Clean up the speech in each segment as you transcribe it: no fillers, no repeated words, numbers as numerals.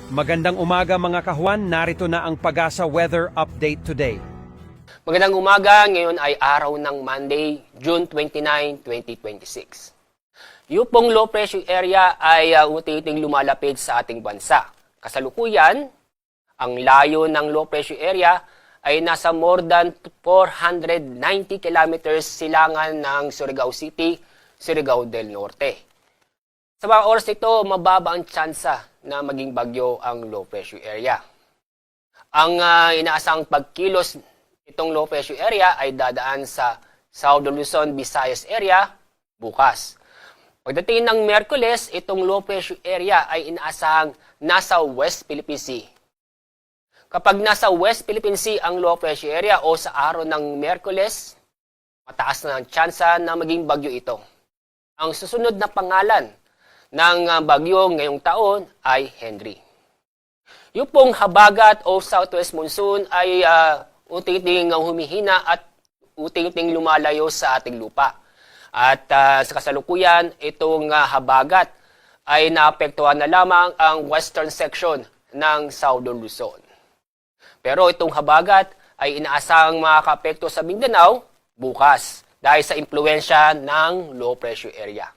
Magandang umaga mga kahuan, narito na ang Pag-asa Weather Update today. Magandang umaga, ngayon ay araw ng Monday, June 29, 2026. Yung pong low pressure area ay unti-unting lumalapit sa ating bansa. Kasalukuyan, ang layo ng low pressure area ay nasa more than 490 kilometers silangan ng Surigao City, Surigao del Norte. Sa mga oras ito, mababa ang tsansa na maging bagyo ang low pressure area. Ang inaasang pagkilos itong low pressure area ay dadaan sa Southern Luzon, Visayas area bukas. Pagdating ng Miyerkules, itong low pressure area ay inaasahang nasa West Philippine Sea. Kapag nasa West Philippine Sea ang low pressure area o sa araw ng Miyerkules, mataas na ang tsansa na maging bagyo ito. Ang susunod na pangalan ng bagyo ngayong taon ay Henry. Yung pong habagat o southwest monsoon ay unti-unting humihina at unti-unting lumalayo sa ating lupa. At sa kasalukuyan, itong habagat ay naapektuhan na lamang ang western section ng Southern Luzon. Pero itong habagat ay inaasahang makakaapekto sa Mindanao bukas dahil sa impluensya ng low pressure area.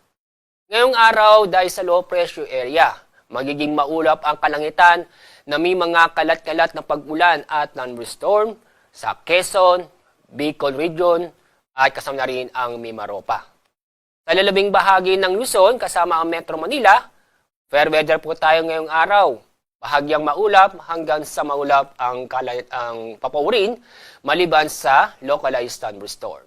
Ngayong araw, dahil sa low pressure area, magiging maulap ang kalangitan na may mga kalat-kalat na pag-ulan at thunderstorm sa Quezon, Bicol Region at kasama na rin ang Mimaropa. Sa lalabing bahagi ng Luzon kasama ang Metro Manila, fair weather po tayo ngayong araw. Bahagyang maulap hanggang sa maulap ang papawirin maliban sa localized thunderstorm.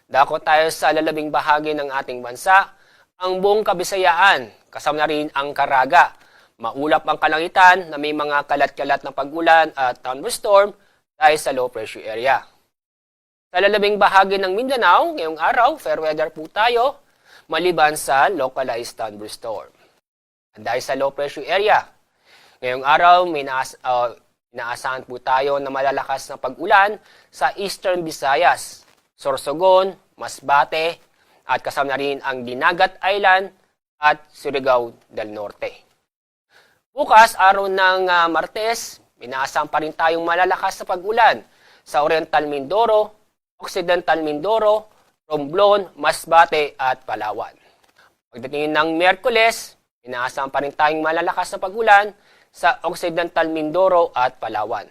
Dako tayo sa lalabing bahagi ng ating bansa, ang buong Kabisayaan, kasama na rin ang Caraga. Maulap ang kalangitan na may mga kalat-kalat na pag-ulan at thunderstorm dahil sa low pressure area. Sa lalabing bahagi ng Mindanao, ngayong araw, fair weather po tayo, maliban sa localized thunderstorm. At dahil sa low pressure area, ngayong araw, may inaasahan po tayo na malalakas na pag-ulan sa Eastern Visayas, Sorsogon, Masbate, at kasama na rin ang Dinagat Island at Surigao del Norte. Bukas, araw ng Martes, inaasahan pa rin tayong malalakas na pag-ulan sa Oriental Mindoro, Occidental Mindoro, Romblon, Masbate at Palawan. Pagdating ng Miyerkules, inaasahan pa rin tayong malalakas na pag-ulan sa Occidental Mindoro at Palawan.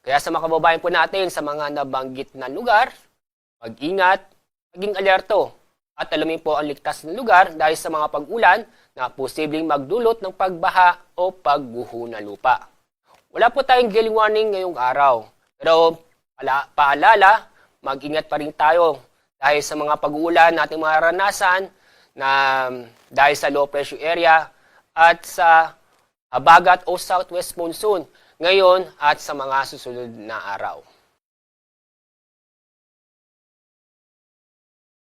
Kaya sa mga kababayan po natin sa mga nabanggit na lugar, mag-ingat, maging alerto at alamin po ang ligtas na lugar dahil sa mga pag-ulan na posibleng magdulot ng pagbaha o pagguho ng lupa. Wala po tayong gale warning ngayong araw, pero paalala, mag-ingat pa rin tayo dahil sa mga pag-uulan nating maranasan na dahil sa low pressure area at sa habagat o southwest monsoon ngayon at sa mga susunod na araw.